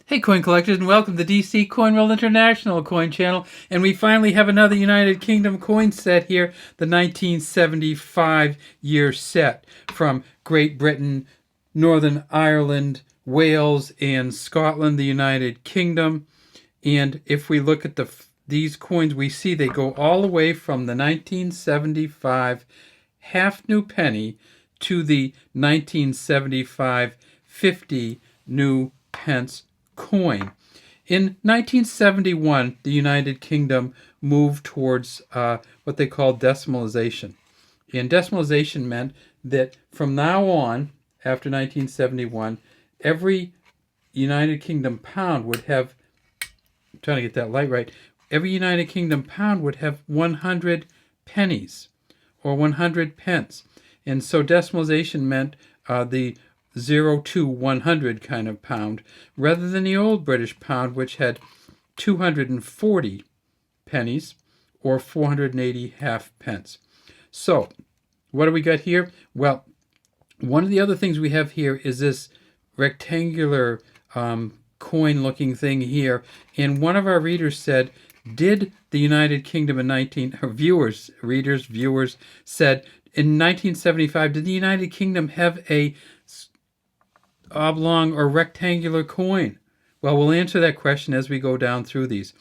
Hey coin collectors, and welcome to DC Coin World International Coin Channel. And we finally have another United Kingdom coin set here, the 1975 year set from Great Britain, Northern Ireland, Wales, and Scotland, the United Kingdom. And if we look at these coins, we see they go all the way from the 1975 half new penny to the 1975 50 new pence coin. In 1971, the United Kingdom moved towards what they call decimalization. And decimalization meant that from now on, after 1971, every United Kingdom pound would have, I'm trying to get that light right, every United Kingdom pound would have 100 pennies or 100 pence. And so decimalization meant the 0 to 100 kind of pound, rather than the old British pound, which had 240 pennies or 480 half pence. So, what do we got here? Well, one of the other things we have here is this rectangular coin-looking thing here. And one of our readers said, did the United Kingdom viewers said, in 1975, did the United Kingdom have a oblong or rectangular coin? Well, we'll answer that question as we go down through these.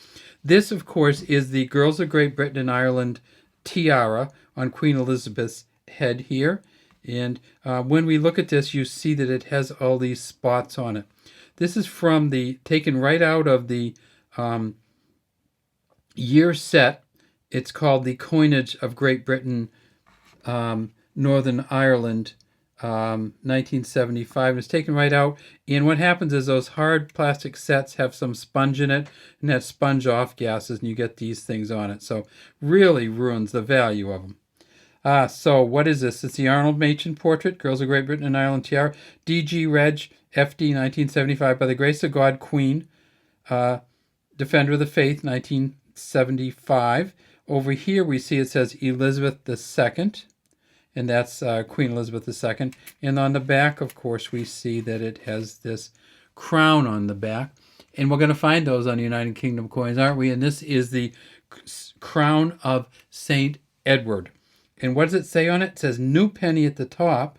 This, of course, is the Girls of Great Britain and Ireland tiara on Queen Elizabeth's head here. And when we look at this, you see that it has all these spots on it. This is taken right out of the year set. It's called the Coinage of Great Britain, Northern Ireland, 1975. It's taken right out, and what happens is those hard plastic sets have some sponge in it, and that sponge off gases, and you get these things on it. So really ruins the value of them. So what is this? It's the Arnold Machen portrait, Girls of Great Britain and Ireland tiara, DG Reg, FD 1975, by the grace of God, Queen, Defender of the Faith, 1975. Over here we see it says Elizabeth II. And that's Queen Elizabeth II. And on the back, of course, we see that it has this crown on the back. And we're going to find those on United Kingdom coins, aren't we? And this is the crown of St. Edward. And what does it say on it? It says new penny at the top,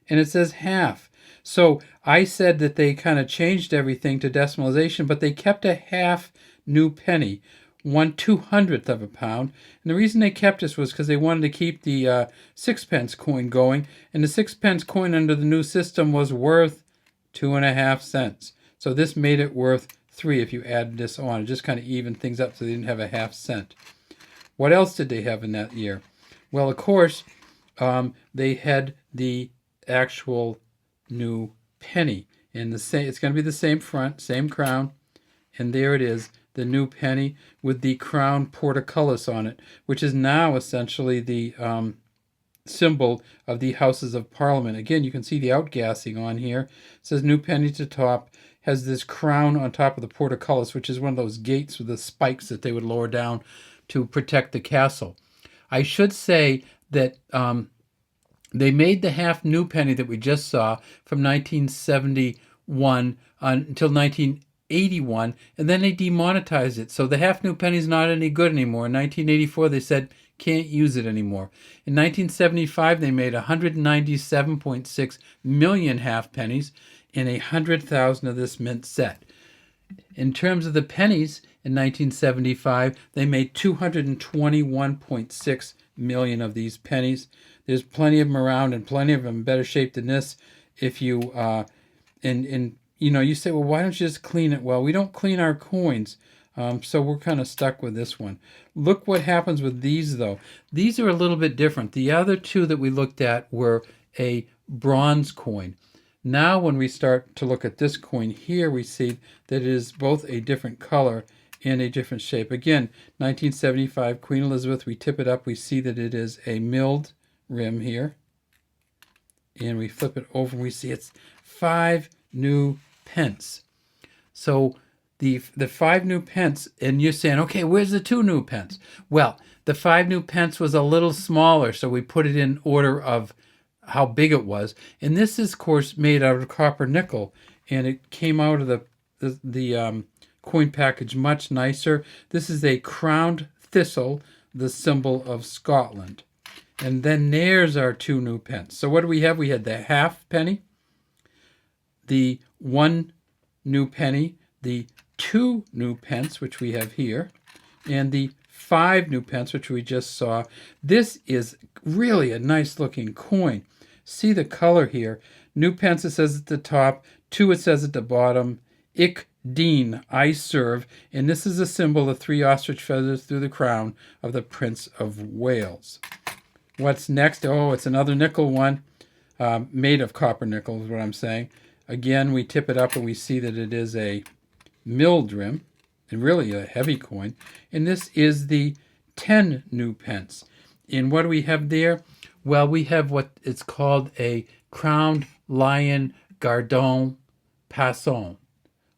and it says half. So I said that they kind of changed everything to decimalization, but they kept a half new penny, 1/200th of a pound. And the reason they kept this was because they wanted to keep the sixpence coin going, and the sixpence coin under the new system was worth 2.5 cents. So this made it worth 3 if you add this on. It just kind of evened things up so they didn't have a half cent. What else did they have in that year? Well, of course, they had the actual new penny. And it's going to be the same front, same crown, and there it is, the new penny with the crown portcullis on it, which is now essentially the symbol of the Houses of Parliament. Again, you can see the outgassing on here. It says new penny to top, has this crown on top of the portcullis, which is one of those gates with the spikes that they would lower down to protect the castle. I should say that they made the half new penny that we just saw from 1971 until 1981, and then they demonetized it. So the half new penny is not any good anymore. In 1984, they said can't use it anymore. In 1975, they made 197.6 million half pennies, and 100,000 of this mint set. In terms of the pennies, in 1975, they made 221.6 million of these pennies. There's plenty of them around, and plenty of them in better shape than this. If you you say, well, why don't you just clean it? Well, we don't clean our coins, so we're kind of stuck with this one. Look what happens with these, though. These are a little bit different. The other two that we looked at were a bronze coin. Now, when we start to look at this coin here, we see that it is both a different color and a different shape. Again, 1975, Queen Elizabeth, we tip it up, we see that it is a milled rim here. And we flip it over, and we see it's 5 new pence. So the 5 new pence, and you're saying, okay, where's the 2 new pence? Well, the 5 new pence was a little smaller, so we put it in order of how big it was. And this is, of course, made out of copper nickel, and it came out of the the coin package much nicer. This is a crowned thistle, the symbol of Scotland. And then there's our 2 new pence. So what do we have? We had the half penny, the 1 new penny, the 2 new pence, which we have here, and the 5 new pence, which we just saw. This is really a nice looking coin. See the color here. New pence, it says at the top. 2, it says at the bottom. Ich dien, I serve. And this is a symbol of 3 ostrich feathers through the crown of the Prince of Wales. What's next? Oh, it's another nickel one, made of copper nickel is what I'm saying. Again, we tip it up and we see that it is a milled rim, and really a heavy coin. And this is the 10 new pence. And what do we have there? Well, we have what it's called a crowned lion gardon passant,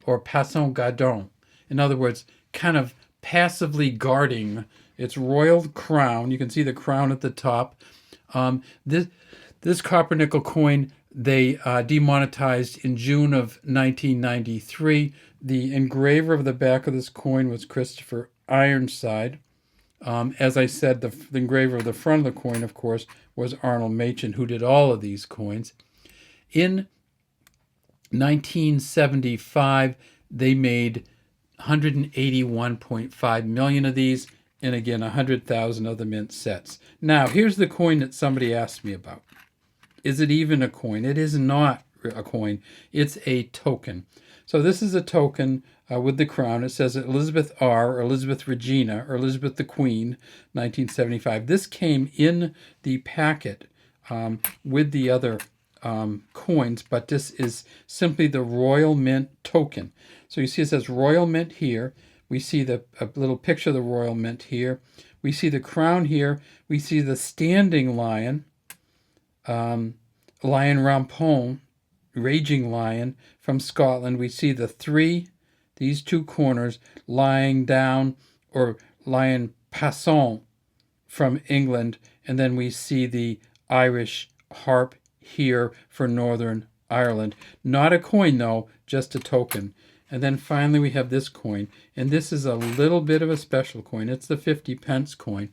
or passant gardon. In other words, kind of passively guarding its royal crown. You can see the crown at the top. This copper nickel coin, they demonetized in June of 1993. The engraver of the back of this coin was Christopher Ironside. As I said, the engraver of the front of the coin, of course, was Arnold Machen, who did all of these coins. In 1975, they made 181.5 million of these, and again 100,000 of the mint sets. Now here's the coin that somebody asked me about. Is it even a coin? It is not a coin. It's a token. So this is a token with the crown. It says Elizabeth R, or Elizabeth Regina, or Elizabeth the Queen, 1975. This came in the packet with the other coins, but this is simply the Royal Mint token. So you see it says Royal Mint here. We see a little picture of the Royal Mint here. We see the crown here. We see the standing lion, lion rampant, raging lion from Scotland. We see these 2 corners lying down, or lion passant from England. And then we see the Irish harp here for Northern Ireland. Not a coin though, just a token. And then finally we have this coin, and this is a little bit of a special coin. It's the 50 pence coin,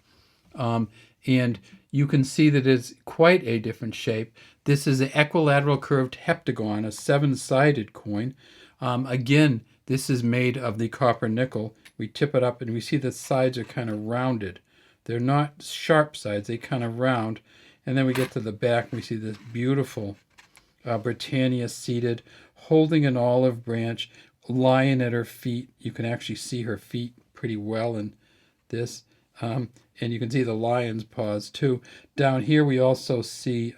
and you can see that it's quite a different shape. This is an equilateral curved heptagon, a 7-sided coin. Again, this is made of the copper nickel. We tip it up and we see the sides are kind of rounded. They're not sharp sides, they kind of round. And then we get to the back and we see this beautiful Britannia seated, holding an olive branch, lion at her feet. You can actually see her feet pretty well in this. And you can see the lion's paws too. Down here we also see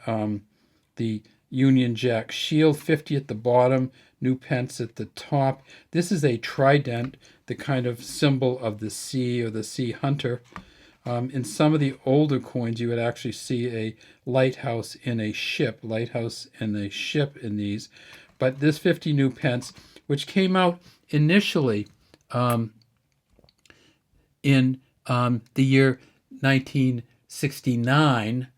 the Union Jack shield, 50 at the bottom, new pence at the top. This is a trident, the kind of symbol of the sea, or the sea hunter. In some of the older coins, you would actually see a lighthouse in a ship, in these. But this 50 new pence, which came out initially in the year 1969,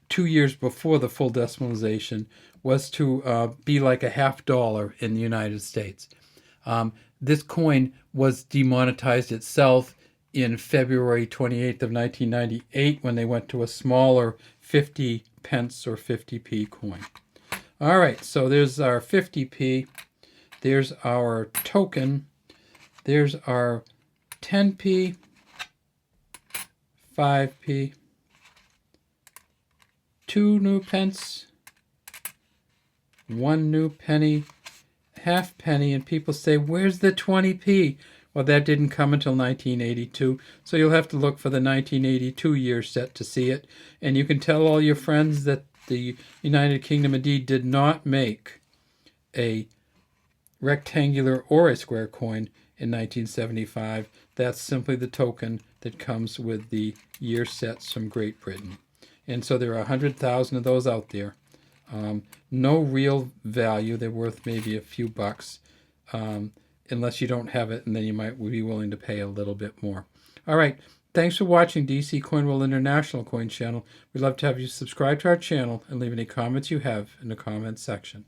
2 years before the full decimalization, was to be like a $50 in the United States. This coin was demonetized itself in February 28th of 1998 when they went to a smaller 50 pence or 50p coin. All right, so there's our 50p. There's our token. There's our 10p, 5p, 2 new pence, 1 new penny, half penny, and people say, where's the 20p? Well, that didn't come until 1982, so you'll have to look for the 1982 year set to see it. And you can tell all your friends that the United Kingdom indeed did not make a rectangular or a square coin in 1975. That's simply the token that comes with the year sets from Great Britain. And so there are 100,000 of those out there. No real value. They're worth maybe a few bucks, unless you don't have it, and then you might be willing to pay a little bit more. All right. Thanks for watching DC Coin World International Coin Channel. We'd love to have you subscribe to our channel and leave any comments you have in the comments section.